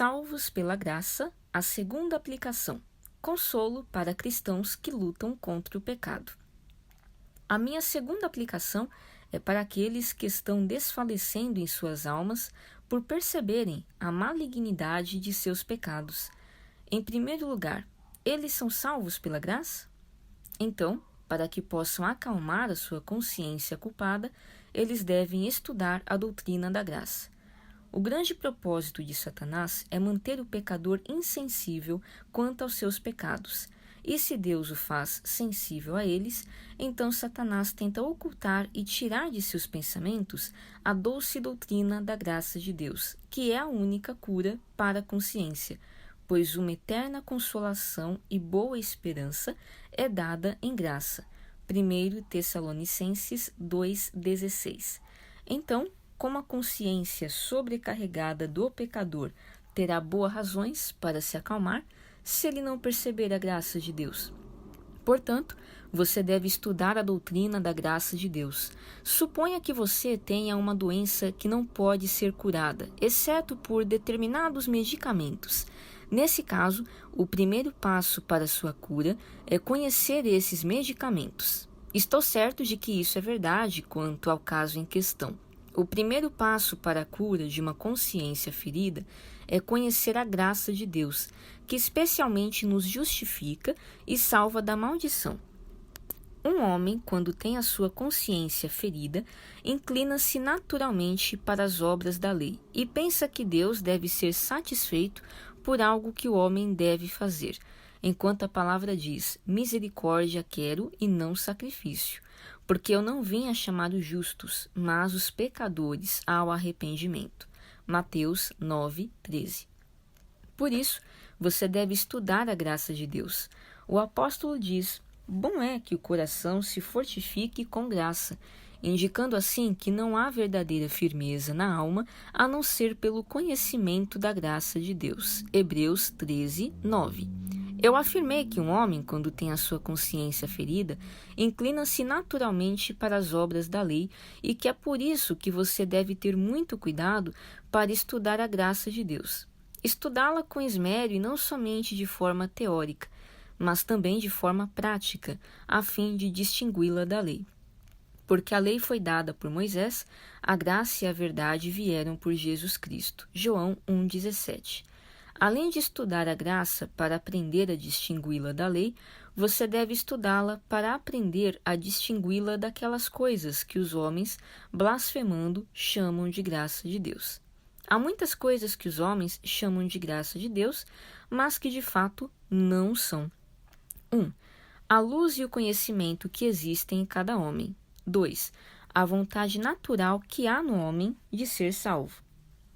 Salvos pela graça, a segunda aplicação. Consolo para cristãos que lutam contra o pecado. A minha segunda aplicação é para aqueles que estão desfalecendo em suas almas por perceberem a malignidade de seus pecados. Em primeiro lugar, eles são salvos pela graça? Então, para que possam acalmar a sua consciência culpada, eles devem estudar a doutrina da graça. O grande propósito de Satanás é manter o pecador insensível quanto aos seus pecados. E se Deus o faz sensível a eles, então Satanás tenta ocultar e tirar de seus pensamentos a doce doutrina da graça de Deus, que é a única cura para a consciência, pois uma eterna consolação e boa esperança é dada em graça. 1 Tessalonicenses 2,16. Então, como a consciência sobrecarregada do pecador terá boas razões para se acalmar, se ele não perceber a graça de Deus? Portanto, você deve estudar a doutrina da graça de Deus. Suponha que você tenha uma doença que não pode ser curada, exceto por determinados medicamentos. Nesse caso, o primeiro passo para sua cura é conhecer esses medicamentos. Estou certo de que isso é verdade quanto ao caso em questão. O primeiro passo para a cura de uma consciência ferida é conhecer a graça de Deus, que especialmente nos justifica e salva da maldição. Um homem, quando tem a sua consciência ferida, inclina-se naturalmente para as obras da lei e pensa que Deus deve ser satisfeito por algo que o homem deve fazer, enquanto a palavra diz: misericórdia quero e não sacrifício, porque eu não vim a chamar os justos, mas os pecadores ao arrependimento. Mateus 9:13. Por isso, você deve estudar a graça de Deus. O apóstolo diz: bom é que o coração se fortifique com graça, indicando assim que não há verdadeira firmeza na alma a não ser pelo conhecimento da graça de Deus. Hebreus 13:9. Eu afirmei que um homem, quando tem a sua consciência ferida, inclina-se naturalmente para as obras da lei e que é por isso que você deve ter muito cuidado para estudar a graça de Deus. Estudá-la com esmero e não somente de forma teórica, mas também de forma prática, a fim de distingui-la da lei. Porque a lei foi dada por Moisés, a graça e a verdade vieram por Jesus Cristo. João 1,17. Além de estudar a graça para aprender a distingui-la da lei, você deve estudá-la para aprender a distingui-la daquelas coisas que os homens, blasfemando, chamam de graça de Deus. Há muitas coisas que os homens chamam de graça de Deus, mas que de fato não são. 1. A luz e o conhecimento que existem em cada homem. 2. A vontade natural que há no homem de ser salvo.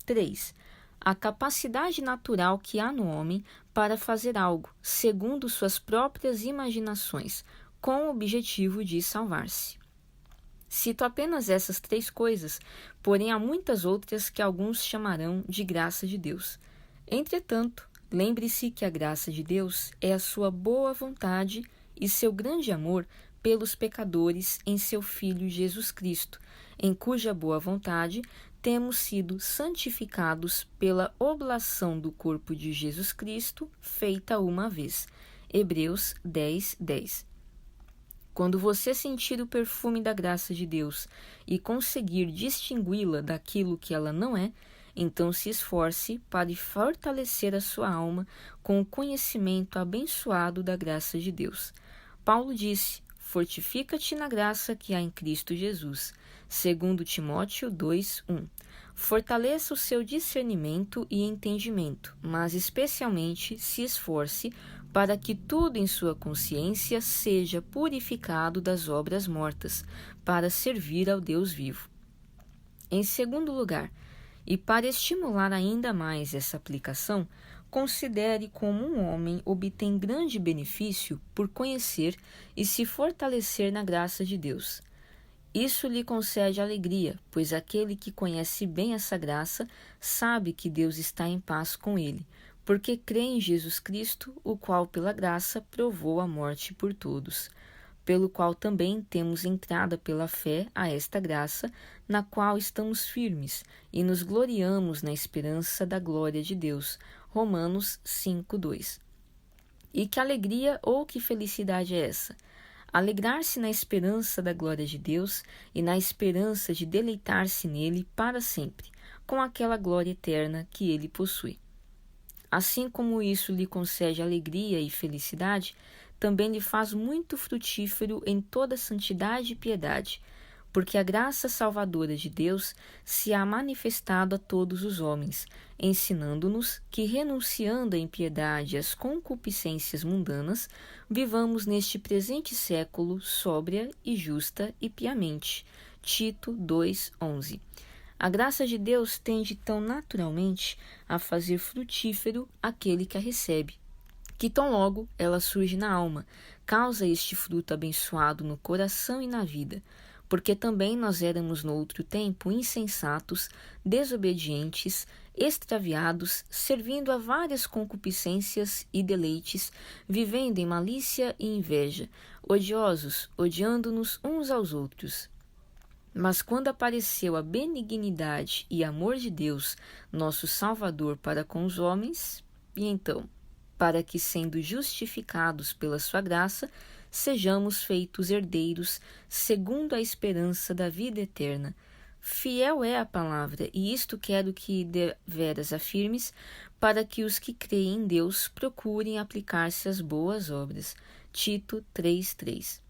3. A capacidade natural que há no homem para fazer algo, segundo suas próprias imaginações, com o objetivo de salvar-se. Cito apenas essas 3 coisas, porém há muitas outras que alguns chamarão de graça de Deus. Entretanto, lembre-se que a graça de Deus é a sua boa vontade e seu grande amor pelos pecadores em seu Filho Jesus Cristo, em cuja boa vontade temos sido santificados pela oblação do corpo de Jesus Cristo, feita uma vez. Hebreus 10:10. Quando você sentir o perfume da graça de Deus e conseguir distingui-la daquilo que ela não é, então se esforce para fortalecer a sua alma com o conhecimento abençoado da graça de Deus. Paulo disse: fortifica-te na graça que há em Cristo Jesus. 2 Timóteo 2:1. Fortaleça o seu discernimento e entendimento, mas especialmente se esforce para que tudo em sua consciência seja purificado das obras mortas, para servir ao Deus vivo. Em segundo lugar, e para estimular ainda mais essa aplicação, considere como um homem obtém grande benefício por conhecer e se fortalecer na graça de Deus. Isso lhe concede alegria, pois aquele que conhece bem essa graça sabe que Deus está em paz com ele, porque crê em Jesus Cristo, o qual pela graça provou a morte por todos. pelo qual também temos entrada pela fé a esta graça, na qual estamos firmes e nos gloriamos na esperança da glória de Deus. Romanos 5:2. E que alegria ou que felicidade é essa? Alegrar-se na esperança da glória de Deus e na esperança de deleitar-se nele para sempre, com aquela glória eterna que ele possui. Assim como isso lhe concede alegria e felicidade, também lhe faz muito frutífero em toda santidade e piedade, porque a graça salvadora de Deus se há manifestado a todos os homens, ensinando-nos que, renunciando à impiedade e às concupiscências mundanas, vivamos neste presente século sóbria e justa e piamente. Tito 2:11. A graça de Deus tende tão naturalmente a fazer frutífero aquele que a recebe, que tão logo ela surge na alma, causa este fruto abençoado no coração e na vida, porque também nós éramos noutro tempo insensatos, desobedientes, extraviados, servindo a várias concupiscências e deleites, vivendo em malícia e inveja, odiosos, odiando-nos uns aos outros. Mas quando apareceu a benignidade e amor de Deus, nosso Salvador para com os homens, e então, para que, sendo justificados pela sua graça, sejamos feitos herdeiros, segundo a esperança da vida eterna. Fiel é a palavra, e isto quero que deveras afirmes, para que os que creem em Deus procurem aplicar-se às boas obras. Tito 3:3.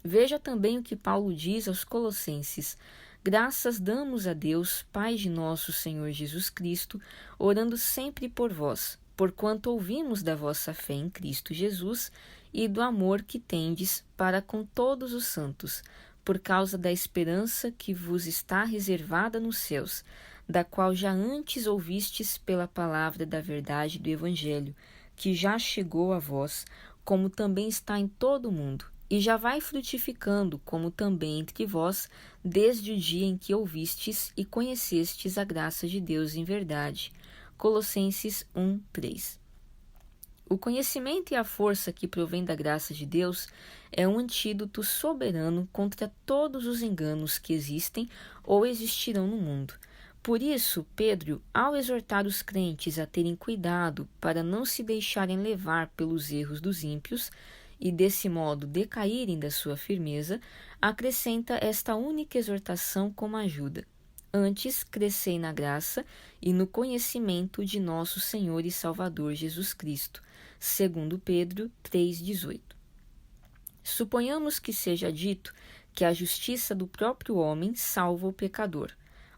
Veja também o que Paulo diz aos Colossenses: graças damos a Deus, Pai de nosso Senhor Jesus Cristo, orando sempre por vós, porquanto ouvimos da vossa fé em Cristo Jesus e do amor que tendes para com todos os santos, por causa da esperança que vos está reservada nos céus, da qual já antes ouvistes pela palavra da verdade do Evangelho, que já chegou a vós, como também está em todo o mundo, e já vai frutificando, como também entre vós, desde o dia em que ouvistes e conhecestes a graça de Deus em verdade. Colossenses 1:3. O conhecimento e a força que provém da graça de Deus é um antídoto soberano contra todos os enganos que existem ou existirão no mundo. Por isso, Pedro, ao exortar os crentes a terem cuidado para não se deixarem levar pelos erros dos ímpios, e desse modo decaírem da sua firmeza, acrescenta esta única exortação como ajuda: antes crescei na graça e no conhecimento de nosso Senhor e Salvador Jesus Cristo. 2 Pedro 3:18. Suponhamos que seja dito que a justiça do próprio homem salva o pecador.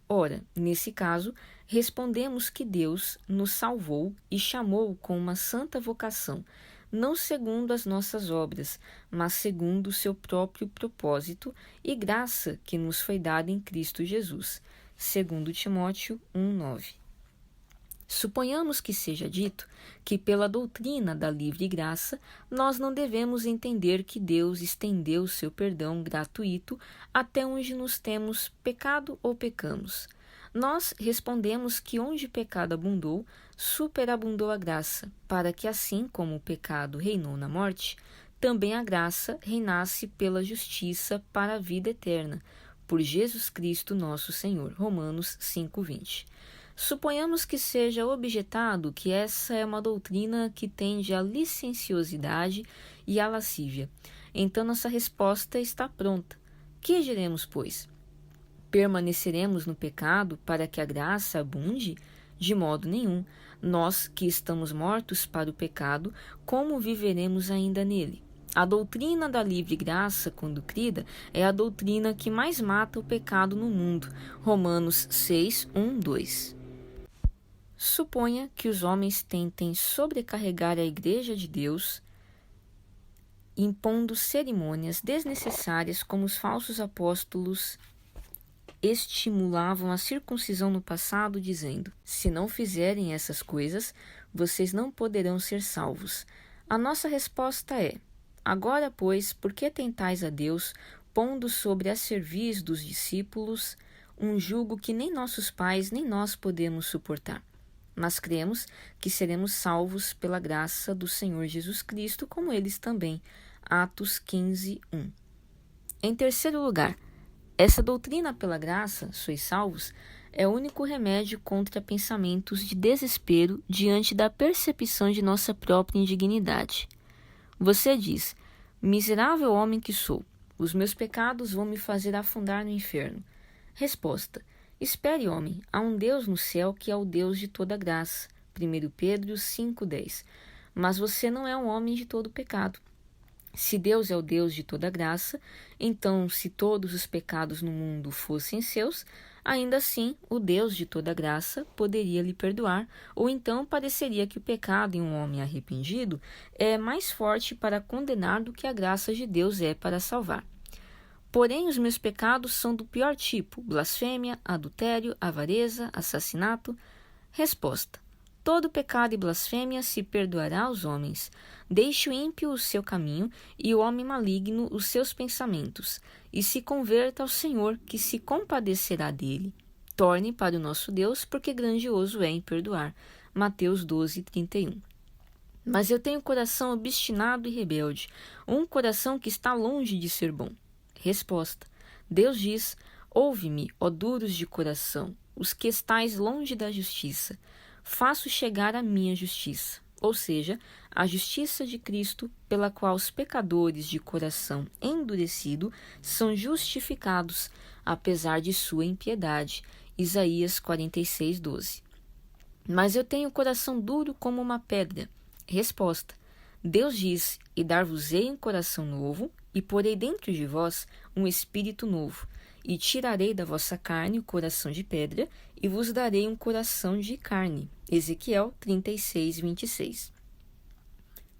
Ora, nesse caso, respondemos que Deus nos salvou e chamou com uma santa vocação, não segundo as nossas obras, mas segundo o seu próprio propósito e graça que nos foi dada em Cristo Jesus. 2 Timóteo 1:9. Suponhamos que seja dito que, pela doutrina da livre graça, nós não devemos entender que Deus estendeu seu perdão gratuito até onde nos temos pecado ou pecamos. Nós respondemos que onde o pecado abundou, superabundou a graça, para que assim como o pecado reinou na morte, também a graça reinasse pela justiça para a vida eterna, por Jesus Cristo nosso Senhor. Romanos 5:20. Suponhamos que seja objetado que essa é uma doutrina que tende à licenciosidade e à lascívia. Então nossa resposta está pronta. Que diremos, pois? Permaneceremos no pecado para que a graça abunde? De modo nenhum. Nós, que estamos mortos para o pecado, como viveremos ainda nele? A doutrina da livre graça, quando crida, é a doutrina que mais mata o pecado no mundo. Romanos 6:1-2. Suponha que os homens tentem sobrecarregar a Igreja de Deus, impondo cerimônias desnecessárias como os falsos apóstolos estimulavam a circuncisão no passado, dizendo: se não fizerem essas coisas, vocês não poderão ser salvos. A nossa resposta é: agora, pois, por que tentais a Deus, pondo sobre a cerviz dos discípulos um jugo que nem nossos pais nem nós podemos suportar? Mas cremos que seremos salvos pela graça do Senhor Jesus Cristo, como eles também. Atos 15, 1. Em terceiro lugar, essa doutrina pela graça, sois salvos, é o único remédio contra pensamentos de desespero diante da percepção de nossa própria indignidade. Você diz: miserável homem que sou, os meus pecados vão me fazer afundar no inferno. Resposta: espere, homem, há um Deus no céu que é o Deus de toda graça. 1 Pedro 5,10. Mas você não é um homem de todo pecado. Se Deus é o Deus de toda graça, então, se todos os pecados no mundo fossem seus, ainda assim o Deus de toda graça poderia lhe perdoar, ou então pareceria que o pecado em um homem arrependido é mais forte para condenar do que a graça de Deus é para salvar. Porém, os meus pecados são do pior tipo: blasfêmia, adultério, avareza, assassinato. Resposta: todo pecado e blasfêmia se perdoará aos homens. Deixe o ímpio o seu caminho e o homem maligno os seus pensamentos, e se converta ao Senhor, que se compadecerá dele. Torne para o nosso Deus, porque grandioso é em perdoar. Mateus 12, 31. Mas eu tenho um coração obstinado e rebelde, um coração que está longe de ser bom. Resposta: Deus diz: ouve-me, ó duros de coração, os que estais longe da justiça. Faço chegar a minha justiça, ou seja, a justiça de Cristo, pela qual os pecadores de coração endurecido são justificados, apesar de sua impiedade. Isaías 46, 12. Mas eu tenho o coração duro como uma pedra. Resposta: Deus diz: e dar-vos-ei um coração novo, e porei dentro de vós um espírito novo, e tirarei da vossa carne o coração de pedra, e vos darei um coração de carne. Ezequiel 36, 26.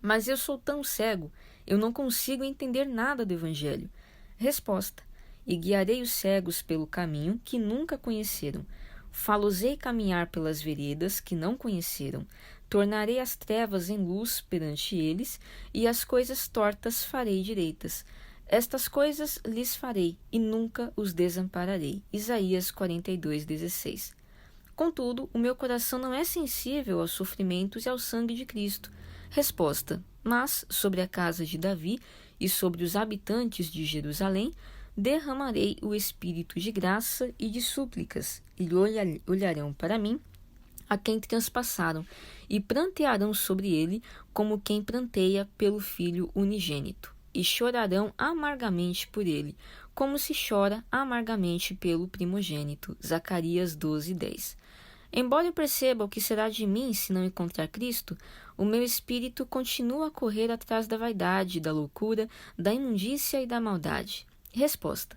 Mas eu sou tão cego, eu não consigo entender nada do Evangelho. Resposta: e guiarei os cegos pelo caminho que nunca conheceram. Fá-los-ei caminhar pelas veredas que não conheceram. Tornarei as trevas em luz perante eles, e as coisas tortas farei direitas. Estas coisas lhes farei, e nunca os desampararei. Isaías 42, 16. Contudo, o meu coração não é sensível aos sofrimentos e ao sangue de Cristo. Resposta: mas sobre a casa de Davi e sobre os habitantes de Jerusalém derramarei o espírito de graça e de súplicas, e olharão para mim a quem transpassaram, e prantearão sobre ele como quem pranteia pelo filho unigênito, e chorarão amargamente por ele, como se chora amargamente pelo primogênito. Zacarias 12, 10. Embora eu perceba o que será de mim se não encontrar Cristo, o meu espírito continua a correr atrás da vaidade, da loucura, da imundícia e da maldade. Resposta: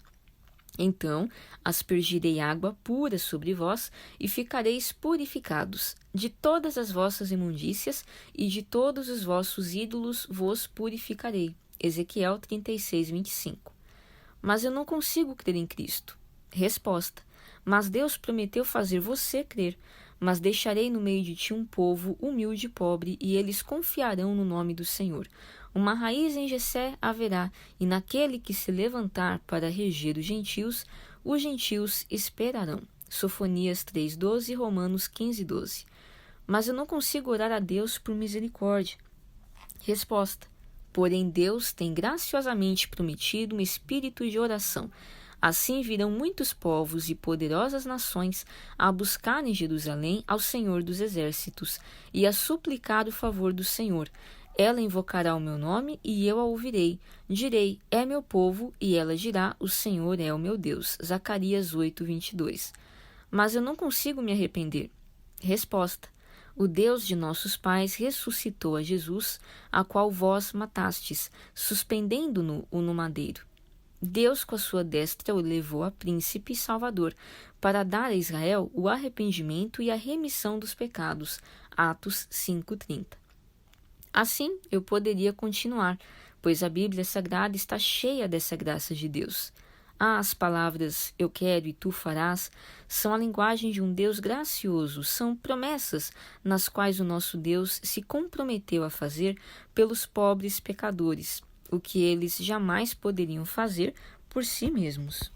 então aspergirei água pura sobre vós, e ficareis purificados. De todas as vossas imundícias e de todos os vossos ídolos vos purificarei. Ezequiel 36, 25. Mas eu não consigo crer em Cristo. Resposta: mas Deus prometeu fazer você crer. Mas deixarei no meio de ti um povo humilde e pobre, e eles confiarão no nome do Senhor. Uma raiz em Jessé haverá, e naquele que se levantar para reger os gentios esperarão. Sofonias 3,12 e Romanos 15,12. Mas eu não consigo orar a Deus por misericórdia. Resposta: porém Deus tem graciosamente prometido um espírito de oração. Assim virão muitos povos e poderosas nações a buscar em Jerusalém ao Senhor dos Exércitos e a suplicar o favor do Senhor. Ela invocará o meu nome e eu a ouvirei. Direi: é meu povo, e ela dirá: o Senhor é o meu Deus. Zacarias 8, 22. Mas eu não consigo me arrepender. Resposta: o Deus de nossos pais ressuscitou a Jesus, a qual vós matastes, suspendendo-no no madeiro. Deus, com a sua destra, o levou a príncipe e salvador, para dar a Israel o arrependimento e a remissão dos pecados. Atos 5:30. Assim, eu poderia continuar, pois a Bíblia Sagrada está cheia dessa graça de Deus. As palavras "eu quero e tu farás" são a linguagem de um Deus gracioso, são promessas nas quais o nosso Deus se comprometeu a fazer pelos pobres pecadores, o que eles jamais poderiam fazer por si mesmos.